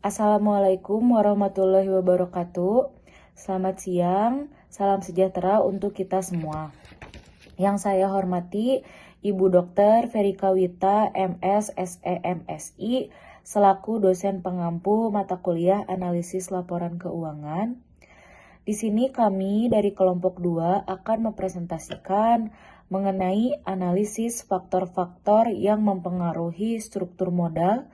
Assalamualaikum warahmatullahi wabarakatuh. Selamat siang, salam sejahtera untuk kita semua. Yang saya hormati Ibu Dr. Ferika Wita, MS, SEMSI, selaku dosen pengampu mata kuliah analisis laporan keuangan. Di sini kami dari kelompok 2 akan mempresentasikan mengenai analisis faktor-faktor yang mempengaruhi struktur modal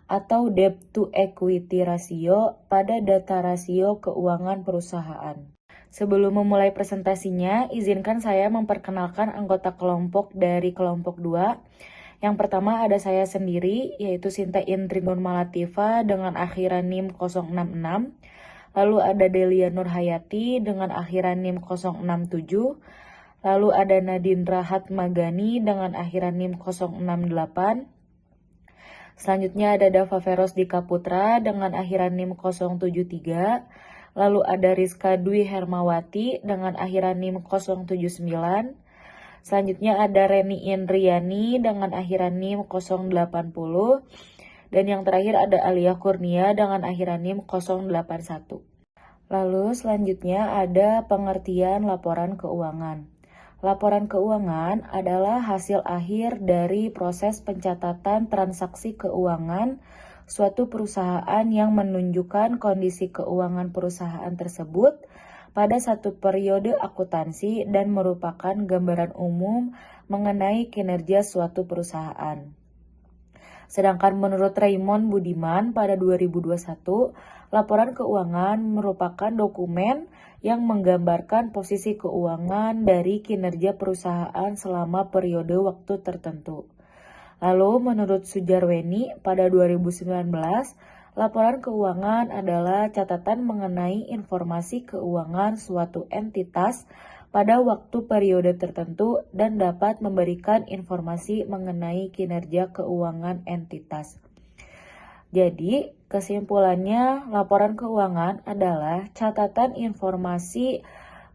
atau debt to equity ratio pada data rasio keuangan perusahaan. Sebelum memulai presentasinya, izinkan saya memperkenalkan anggota kelompok dari kelompok 2. Yang pertama ada saya sendiri, yaitu Sinta Indri Nurmalativa dengan akhiran NIM 066. Lalu ada Delia Nurhayati dengan akhiran NIM 067. Lalu ada Nadindra Hatmagani dengan akhiran NIM 068. Selanjutnya ada Dava Feros Dika Putra dengan akhiran NIM 073. Lalu ada Rizka Dwi Hermawati dengan akhiran NIM 079. Selanjutnya ada Reni Indriani dengan akhiran NIM 080. Dan yang terakhir ada Alia Kurnia dengan akhiran NIM 081. Lalu selanjutnya ada pengertian laporan keuangan. Laporan keuangan adalah hasil akhir dari proses pencatatan transaksi keuangan suatu perusahaan yang menunjukkan kondisi keuangan perusahaan tersebut pada satu periode akuntansi dan merupakan gambaran umum mengenai kinerja suatu perusahaan. Sedangkan menurut Raymond Budiman pada 2021, laporan keuangan merupakan dokumen yang menggambarkan posisi keuangan dari kinerja perusahaan selama periode waktu tertentu. Lalu menurut Sujarweni pada 2019, laporan keuangan adalah catatan mengenai informasi keuangan suatu entitas pada waktu periode tertentu dan dapat memberikan informasi mengenai kinerja keuangan entitas. Jadi, kesimpulannya laporan keuangan adalah catatan informasi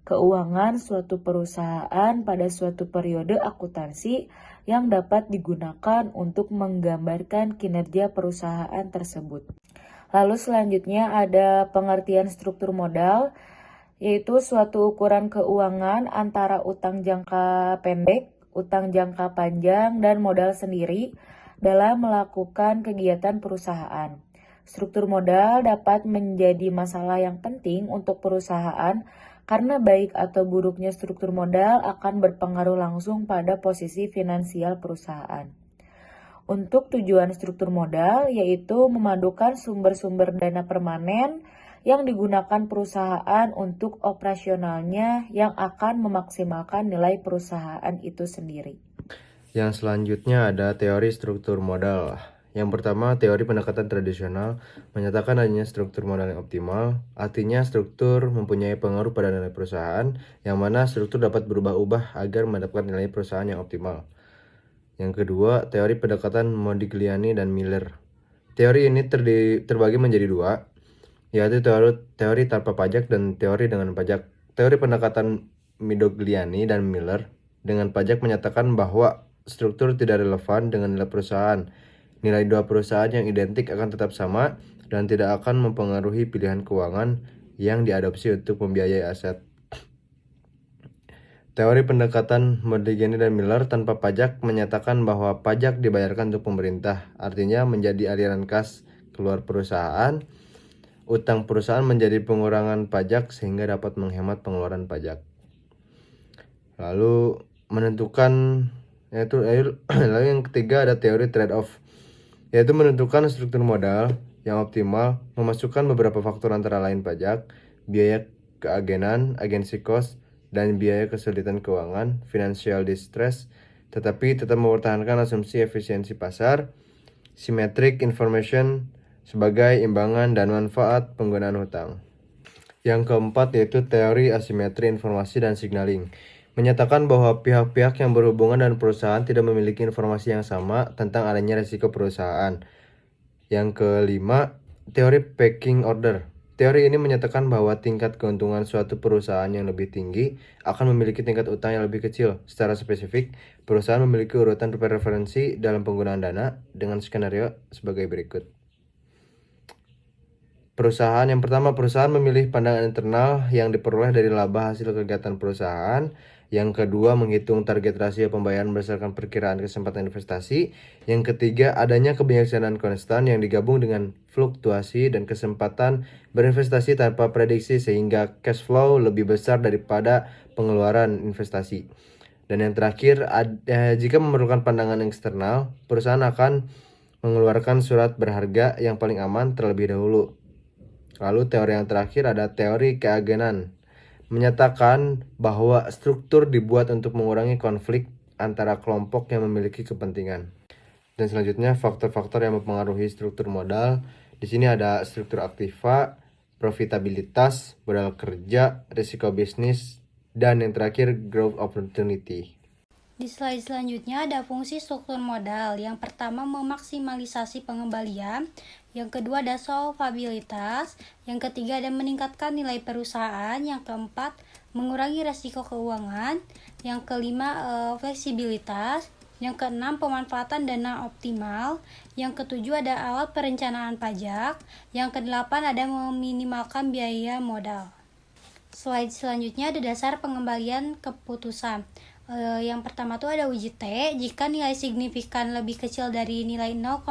keuangan suatu perusahaan pada suatu periode akuntansi yang dapat digunakan untuk menggambarkan kinerja perusahaan tersebut. Lalu selanjutnya ada pengertian struktur modal, yaitu suatu ukuran keuangan antara utang jangka pendek, utang jangka panjang, dan modal sendiri dalam melakukan kegiatan perusahaan. Struktur modal dapat menjadi masalah yang penting untuk perusahaan karena baik atau buruknya struktur modal akan berpengaruh langsung pada posisi finansial perusahaan. Untuk tujuan struktur modal yaitu memadukan sumber-sumber dana permanen yang digunakan perusahaan untuk operasionalnya yang akan memaksimalkan nilai perusahaan itu sendiri. Yang selanjutnya ada teori struktur modal. Yang pertama, teori pendekatan tradisional menyatakan adanya struktur modal yang optimal. Artinya struktur mempunyai pengaruh pada nilai perusahaan, yang mana struktur dapat berubah-ubah agar mendapatkan nilai perusahaan yang optimal. Yang kedua, teori pendekatan Modigliani dan Miller. Teori ini terbagi menjadi dua, yaitu teori tanpa pajak dan teori dengan pajak. Teori pendekatan Modigliani dan Miller dengan pajak menyatakan bahwa struktur tidak relevan dengan nilai perusahaan. Nilai dua perusahaan yang identik akan tetap sama dan tidak akan mempengaruhi pilihan keuangan yang diadopsi untuk membiayai aset. Teori pendekatan Modigliani dan Miller tanpa pajak menyatakan bahwa pajak dibayarkan untuk pemerintah, artinya menjadi aliran kas keluar perusahaan. Utang perusahaan menjadi pengurangan pajak sehingga dapat menghemat pengeluaran pajak. Lalu yang ketiga ada teori trade-off, yaitu menentukan struktur modal yang optimal, memasukkan beberapa faktor antara lain pajak, biaya keagenan, agency cost, dan biaya kesulitan keuangan, financial distress, tetapi tetap mempertahankan asumsi efisiensi pasar, symmetric information sebagai imbangan dan manfaat penggunaan hutang. Yang keempat yaitu teori asimetri informasi dan signaling, menyatakan bahwa pihak-pihak yang berhubungan dengan perusahaan tidak memiliki informasi yang sama tentang adanya risiko perusahaan. Yang kelima, teori pecking order. Teori ini menyatakan bahwa tingkat keuntungan suatu perusahaan yang lebih tinggi akan memiliki tingkat utang yang lebih kecil. Secara spesifik, perusahaan memiliki urutan referensi dalam penggunaan dana dengan skenario sebagai berikut. Perusahaan yang pertama, perusahaan memilih pandangan internal yang diperoleh dari laba hasil kegiatan perusahaan. Yang kedua, menghitung target rasio pembayaran berdasarkan perkiraan kesempatan investasi. Yang ketiga, adanya kebijaksanaan konstan yang digabung dengan fluktuasi dan kesempatan berinvestasi tanpa prediksi sehingga cash flow lebih besar daripada pengeluaran investasi. Dan yang terakhir, jika memerlukan pandangan eksternal, perusahaan akan mengeluarkan surat berharga yang paling aman terlebih dahulu. Lalu teori yang terakhir ada teori keagenan, menyatakan bahwa struktur dibuat untuk mengurangi konflik antara kelompok yang memiliki kepentingan. Dan selanjutnya faktor-faktor yang mempengaruhi struktur modal. Di sini ada struktur aktiva, profitabilitas, modal kerja, risiko bisnis, dan yang terakhir growth opportunity. Di slide selanjutnya ada fungsi struktur modal. Yang pertama memaksimalisasi pengembalian, yang kedua ada solvabilitas, yang ketiga ada meningkatkan nilai perusahaan, yang keempat mengurangi resiko keuangan, yang kelima fleksibilitas, yang keenam pemanfaatan dana optimal, yang ketujuh ada alat perencanaan pajak, yang kedelapan ada meminimalkan biaya modal. Slide selanjutnya ada dasar pengembalian keputusan. Yang pertama tuh ada uji T. Jika nilai signifikan lebih kecil dari nilai 0,05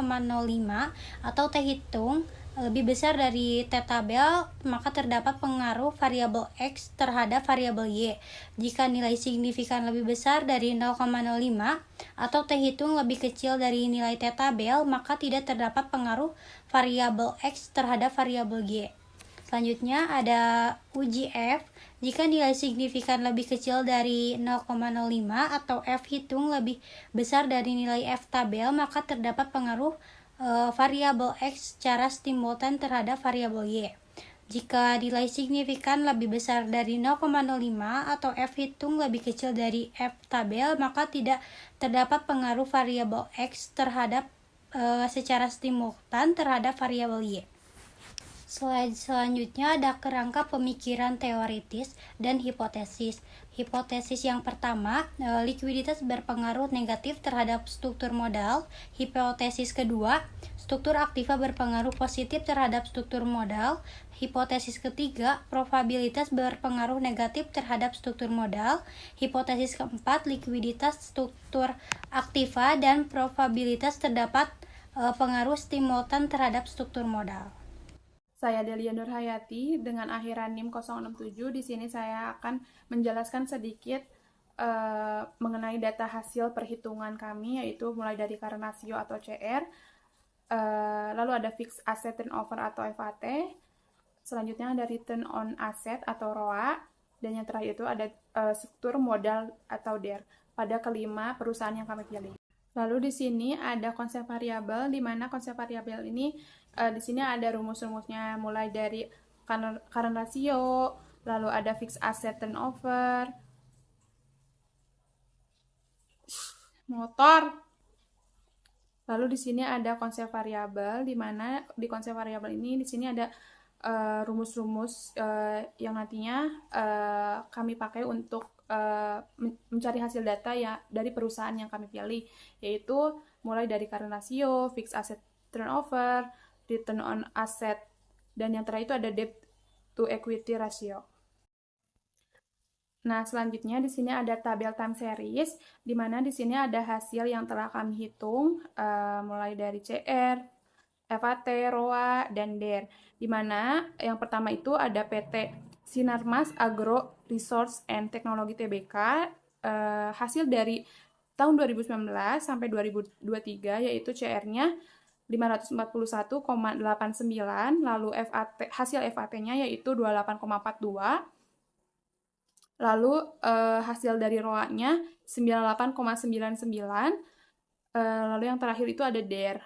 atau T hitung lebih besar dari T tabel, maka terdapat pengaruh variabel X terhadap variabel Y. Jika nilai signifikan lebih besar dari 0,05 atau T hitung lebih kecil dari nilai T tabel, maka tidak terdapat pengaruh variabel X terhadap variabel Y. Selanjutnya ada uji F. Jika nilai signifikan lebih kecil dari 0,05 atau F hitung lebih besar dari nilai F tabel, maka terdapat pengaruh variabel X secara simultan terhadap variabel Y. Jika nilai signifikan lebih besar dari 0,05 atau F hitung lebih kecil dari F tabel, maka tidak terdapat pengaruh variabel X terhadap secara simultan terhadap variabel Y. Slide selanjutnya ada kerangka pemikiran teoritis dan hipotesis. Hipotesis yang pertama, likuiditas berpengaruh negatif terhadap struktur modal. Hipotesis kedua, struktur aktiva berpengaruh positif terhadap struktur modal. Hipotesis ketiga, probabilitas berpengaruh negatif terhadap struktur modal. Hipotesis keempat, likuiditas struktur aktiva dan probabilitas terdapat pengaruh simultan terhadap struktur modal. Saya Delia Nurhayati dengan akhiran NIM 067. Di sini saya akan menjelaskan sedikit mengenai data hasil perhitungan kami, yaitu mulai dari current ratio atau CR, lalu ada fixed asset turnover atau FAT, selanjutnya ada return on asset atau ROA, dan yang terakhir itu ada struktur modal atau DER pada kelima perusahaan yang kami pilih. Lalu di sini ada konsep variabel, di mana konsep variabel ini di sini ada rumus-rumusnya, mulai dari current ratio, lalu ada fixed asset turnover, lalu di sini ada konsep variabel, di mana di konsep variabel ini di sini ada rumus-rumus yang nantinya kami pakai untuk mencari hasil data ya dari perusahaan yang kami pilih, yaitu mulai dari current ratio, fixed asset turnover, return on asset, dan yang terakhir itu ada debt to equity ratio. Nah, selanjutnya di sini ada tabel time series, di mana di sini ada hasil yang telah kami hitung mulai dari CR, FAT, ROA, dan DER. Di mana yang pertama itu ada PT Sinarmas Agro Resource and Technology Tbk, hasil dari tahun 2019 sampai 2023, yaitu CR-nya 541,89, lalu hasil FAT-nya yaitu 28,42, lalu hasil dari ROA-nya 98,99, lalu yang terakhir itu ada DER,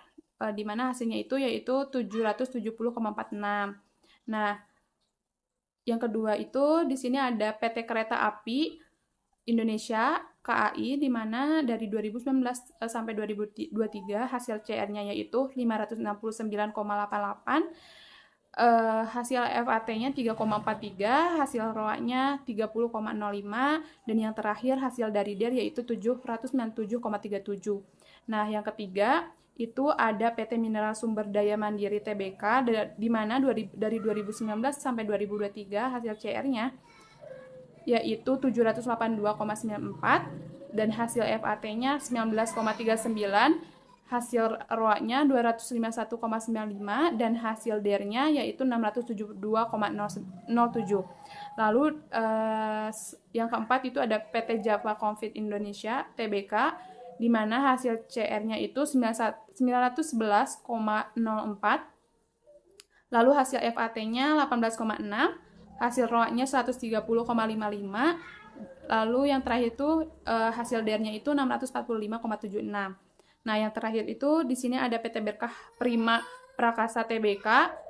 di mana hasilnya itu yaitu 770,46. Nah, yang kedua itu di sini ada PT Kereta Api Indonesia KAI, di mana dari 2019 sampai 2023 hasil CR-nya yaitu 569,88, hasil FAT-nya 3,43, hasil ROA-nya 30,05, dan yang terakhir hasil dari DER yaitu 797,37. Nah, yang ketiga itu ada PT Mineral Sumber Daya Mandiri Tbk, di mana dari 2019 sampai 2023 hasil CR-nya yaitu 782,94 dan hasil FAT-nya 19,39, hasil ROA-nya 251,95 dan hasil DER-nya yaitu 672,07. Lalu yang keempat itu ada PT Java Confit Indonesia Tbk, di mana hasil CR-nya itu 911,04, lalu hasil FAT-nya 18,6, hasil ROA-nya 130,55, lalu yang terakhir itu hasil DER-nya itu 645,76. Nah, yang terakhir itu di sini ada PT Berkah Prima Prakasa Tbk,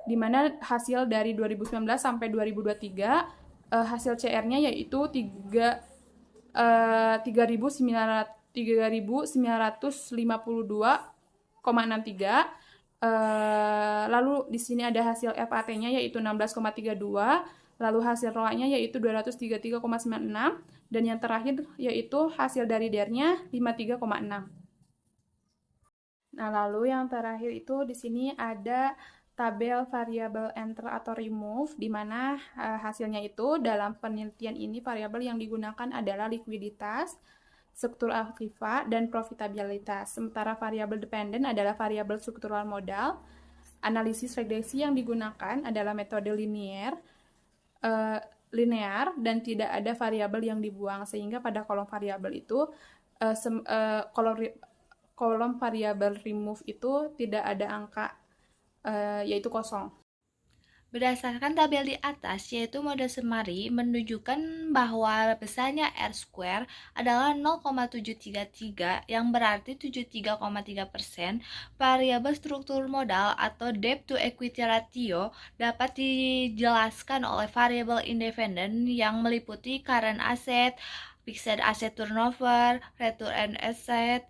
di mana hasil dari 2019 sampai 2023 hasil CR-nya yaitu 3.952,63. Lalu di sini ada hasil FAT-nya yaitu 16,32, lalu hasil ROA-nya yaitu 233,96, dan yang terakhir yaitu hasil dari DER-nya 53,6. Nah, lalu yang terakhir itu di sini ada tabel variabel enter atau remove, di mana hasilnya itu dalam penelitian ini variabel yang digunakan adalah likuiditas, struktur aktiva, dan profitabilitas. Sementara variabel dependen adalah variabel struktural modal. Analisis regresi yang digunakan adalah metode linear dan tidak ada variabel yang dibuang, sehingga pada kolom variabel itu kolom variabel remove itu tidak ada angka, yaitu kosong. Berdasarkan tabel di atas, yaitu mode Semari, menunjukkan bahwa besarnya R-square adalah 0,733, yang berarti 73,3%. Variabel struktur modal atau debt to equity ratio dapat dijelaskan oleh variabel independen yang meliputi current asset, fixed asset turnover, return on asset,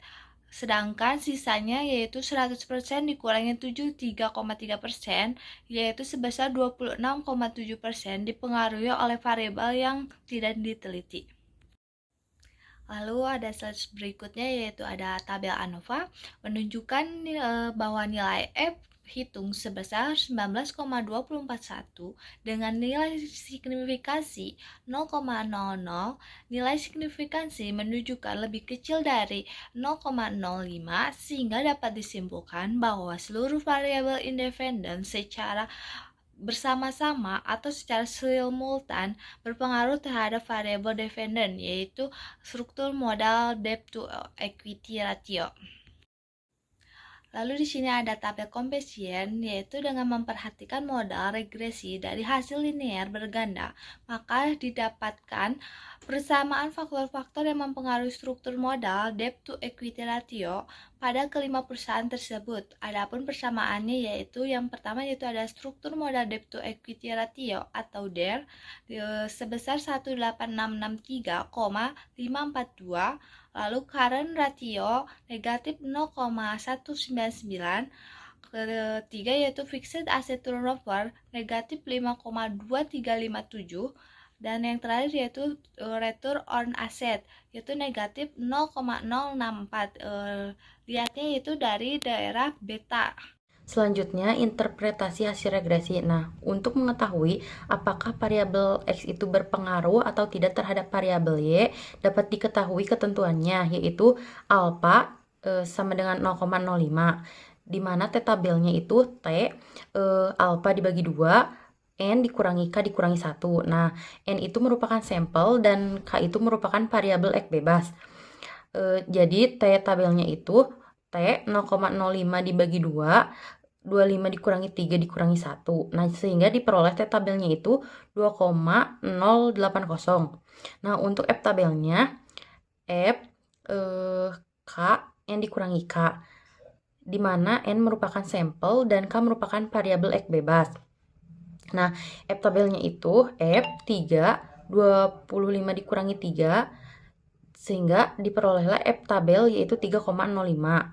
sedangkan sisanya yaitu 100% dikurangi 73,3%, yaitu sebesar 26,7% dipengaruhi oleh variabel yang tidak diteliti. Lalu ada slide berikutnya yaitu ada tabel ANOVA menunjukkan bahwa nilai F hitung sebesar 19,241 dengan nilai signifikansi 0,00. Nilai signifikansi menunjukkan lebih kecil dari 0,05 sehingga dapat disimpulkan bahwa seluruh variabel independen secara bersama-sama atau secara simultan berpengaruh terhadap variabel dependen, yaitu struktur modal debt to equity ratio. Lalu di sini ada tabel kompensien, yaitu dengan memperhatikan modal regresi dari hasil linear berganda, maka didapatkan persamaan faktor-faktor yang mempengaruhi struktur modal debt to equity ratio pada kelima perusahaan tersebut. Adapun persamaannya yaitu yang pertama yaitu ada struktur modal debt to equity ratio atau DER sebesar 18663,542. Lalu current ratio negatif 0,199. Ketiga yaitu fixed asset turnover negatif 5,2357. Dan yang terakhir yaitu return on asset yaitu negatif 0,064. Lihatnya itu dari daerah beta. Selanjutnya, interpretasi hasil regresi. Nah, untuk mengetahui apakah variabel X itu berpengaruh atau tidak terhadap variabel Y, dapat diketahui ketentuannya, yaitu alpha sama dengan 0,05, di mana T tabelnya itu T alpha dibagi 2, N dikurangi K dikurangi 1. Nah, N itu merupakan sampel dan K itu merupakan variabel X bebas. Jadi T tabelnya itu T 0,05 dibagi 2, 25 dikurangi 3 dikurangi 1. Nah, sehingga diperoleh T tabelnya itu 2,080. Nah, untuk F tabelnya F K N dikurangi K, di mana N merupakan sampel dan K merupakan variabel X bebas. Nah, F tabelnya itu F 3 25 dikurangi 3, sehingga diperolehlah F tabel yaitu 3,05.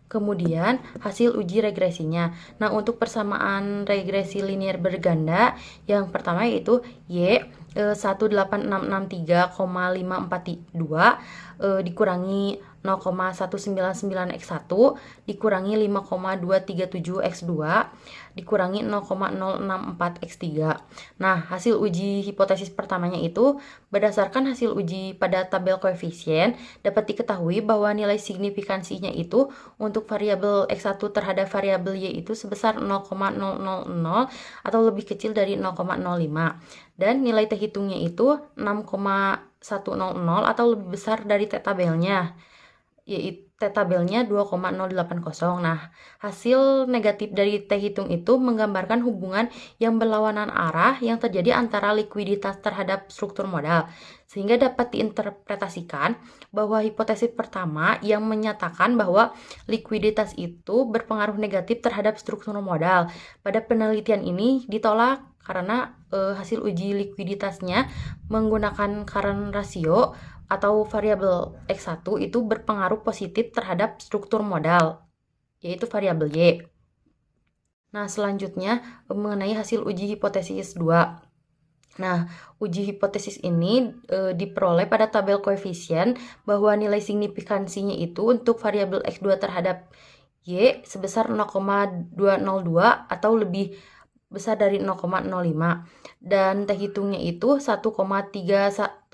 Kemudian hasil uji regresinya. Nah, untuk persamaan regresi linear berganda, yang pertama yaitu Y 18663,542 dikurangi 0,199x1 dikurangi 5,237x2 dikurangi 0,064x3. Nah, hasil uji hipotesis pertamanya itu berdasarkan hasil uji pada tabel koefisien dapat diketahui bahwa nilai signifikansinya itu untuk variabel X1 terhadap variabel Y itu sebesar 0,000 atau lebih kecil dari 0,05 dan nilai T hitungnya itu 6,100 atau lebih besar dari T tabelnya, yaitu T tabelnya 2,080. Nah, hasil negatif dari T hitung itu menggambarkan hubungan yang berlawanan arah yang terjadi antara likuiditas terhadap struktur modal, sehingga dapat diinterpretasikan bahwa hipotesis pertama yang menyatakan bahwa likuiditas itu berpengaruh negatif terhadap struktur modal pada penelitian ini ditolak karena hasil uji likuiditasnya menggunakan current ratio atau variabel X1 itu berpengaruh positif terhadap struktur modal, yaitu variabel Y. Nah, selanjutnya mengenai hasil uji hipotesis 2. Nah, uji hipotesis ini diperoleh pada tabel koefisien bahwa nilai signifikansinya itu untuk variabel X2 terhadap Y sebesar 0,202 atau lebih besar dari 0,05 dan T hitungnya itu 1,317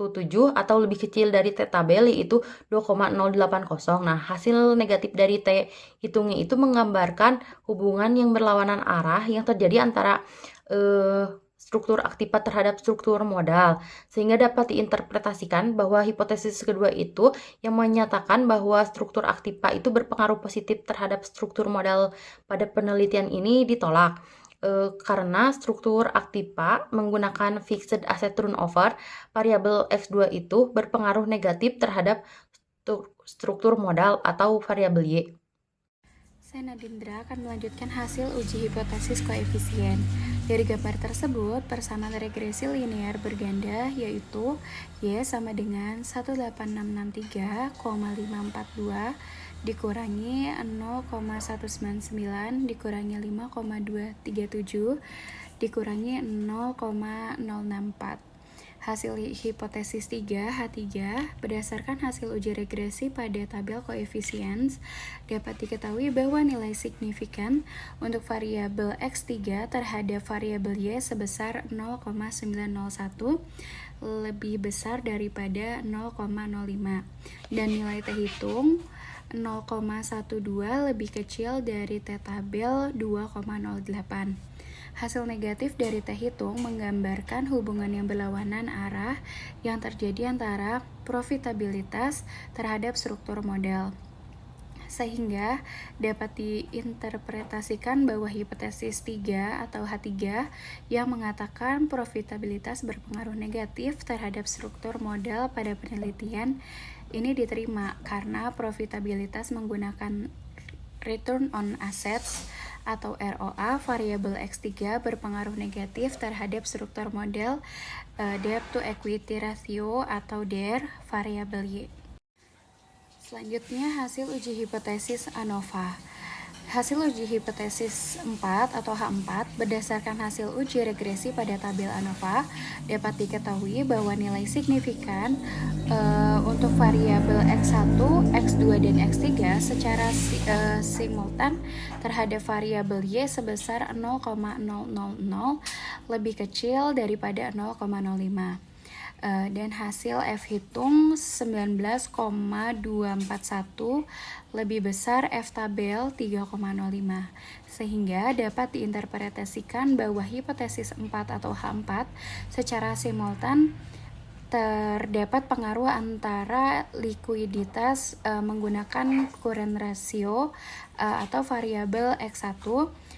atau lebih kecil dari T tabel yaitu 2,080. Nah, hasil negatif dari T hitungnya itu menggambarkan hubungan yang berlawanan arah yang terjadi antara struktur aktiva terhadap struktur modal, sehingga dapat diinterpretasikan bahwa hipotesis kedua itu yang menyatakan bahwa struktur aktiva itu berpengaruh positif terhadap struktur modal pada penelitian ini ditolak. Karena struktur aktiva menggunakan fixed asset turnover, variabel X2 itu berpengaruh negatif terhadap struktur modal atau variabel Y. Saya Nadindra akan melanjutkan hasil uji hipotesis koefisien. Dari gambar tersebut, persamaan regresi linear berganda yaitu Y sama dengan 18663,542 dikurangi 0,199 dikurangi 5,237 dikurangi 0,064. Hasil hipotesis 3 H3 berdasarkan hasil uji regresi pada tabel koefisien dapat diketahui bahwa nilai signifikan untuk variabel X3 terhadap variabel Y sebesar 0,901 lebih besar daripada 0,05 dan nilai T hitung 0,12 lebih kecil dari T tabel 2,08. Hasil negatif dari T hitung menggambarkan hubungan yang berlawanan arah yang terjadi antara profitabilitas terhadap struktur modal. Sehingga dapat diinterpretasikan bahwa hipotesis 3 atau H3 yang mengatakan profitabilitas berpengaruh negatif terhadap struktur modal pada penelitian ini diterima karena profitabilitas menggunakan return on assets atau ROA variabel X3 berpengaruh negatif terhadap struktur modal debt to equity ratio atau DER variabel Y. Selanjutnya hasil uji hipotesis ANOVA. Hasil uji hipotesis 4 atau H4 berdasarkan hasil uji regresi pada tabel ANOVA dapat diketahui bahwa nilai signifikan untuk variabel X1, X2, dan X3 secara simultan terhadap variabel Y sebesar 0,000 lebih kecil daripada 0,05. Dan hasil F hitung 19,241 lebih besar F tabel 3,05 sehingga dapat diinterpretasikan bahwa hipotesis 4 atau H4 secara simultan terdapat pengaruh antara likuiditas menggunakan current ratio atau variabel X1,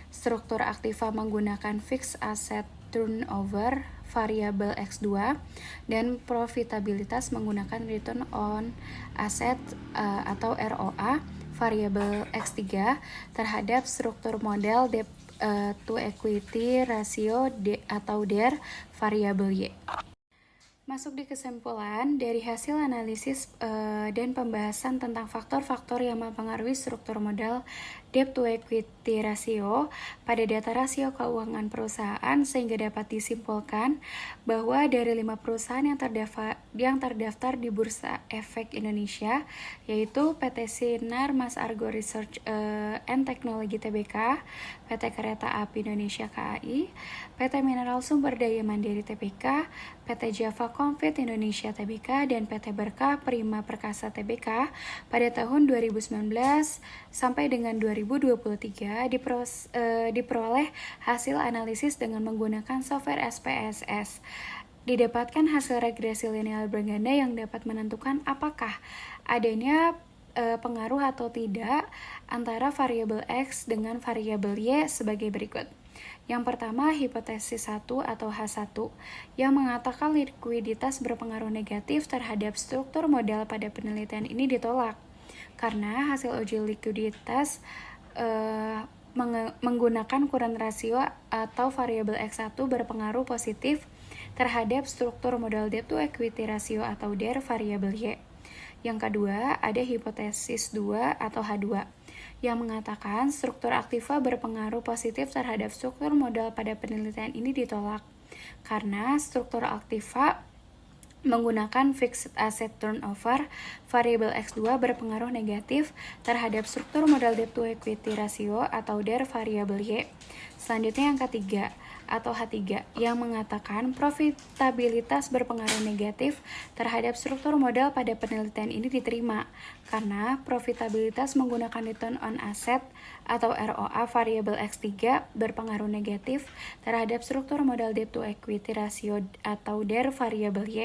struktur aktiva menggunakan fixed asset turnover variabel X2 dan profitabilitas menggunakan return on asset atau ROA variabel X3 terhadap struktur modal debt to equity ratio atau DER variabel Y. Masuk di kesimpulan, dari hasil analisis dan pembahasan tentang faktor-faktor yang mempengaruhi struktur modal debt to equity ratio pada data rasio keuangan perusahaan, sehingga dapat disimpulkan bahwa dari 5 perusahaan yang terdaftar di Bursa Efek Indonesia, yaitu PT Sinar Mas Argo Research and Technology Tbk, PT Kereta Api Indonesia KAI, PT Mineral Sumber Daya Mandiri Tbk, PT Java Confit Indonesia Tbk, dan PT Berkah Prima Perkasa Tbk pada tahun 2019 sampai dengan 2023 diperoleh hasil analisis dengan menggunakan software SPSS. Didapatkan hasil regresi linear berganda yang dapat menentukan apakah adanya pengaruh atau tidak antara variabel X dengan variabel Y sebagai berikut. Yang pertama, hipotesis 1 atau H1 yang mengatakan likuiditas berpengaruh negatif terhadap struktur modal pada penelitian ini ditolak karena hasil uji likuiditas menggunakan kurun rasio atau variabel X1 berpengaruh positif terhadap struktur modal debt to equity ratio atau DER variabel Y. Yang kedua, ada hipotesis 2 atau H2 yang mengatakan struktur aktiva berpengaruh positif terhadap struktur modal pada penelitian ini ditolak karena struktur aktiva menggunakan fixed asset turnover variabel X2 berpengaruh negatif terhadap struktur modal debt to equity ratio atau DER variabel Y. Selanjutnya yang ketiga atau H3 yang mengatakan profitabilitas berpengaruh negatif terhadap struktur modal pada penelitian ini diterima karena profitabilitas menggunakan return on asset atau ROA variabel X3 berpengaruh negatif terhadap struktur modal debt to equity ratio atau DER variabel Y.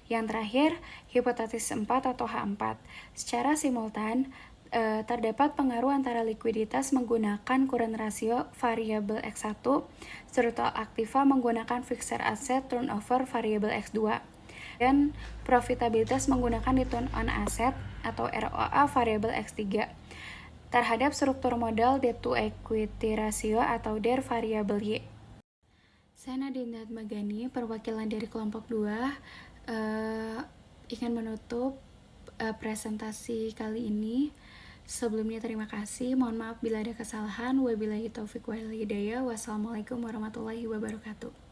Yang terakhir, hipotesis 4 atau H4. Secara simultan, terdapat pengaruh antara likuiditas menggunakan kurun rasio variabel X1 serta aktiva menggunakan fixed asset turnover variabel X2 dan profitabilitas menggunakan return on asset atau ROA variabel X3 terhadap struktur modal debt to equity ratio atau DER variabel Y. Saya Nadine Magani, perwakilan dari kelompok 2, ingin menutup presentasi kali ini. Sebelumnya terima kasih, mohon maaf bila ada kesalahan. Wabillahi taufiq wal hidayah. Wassalamualaikum warahmatullahi wabarakatuh.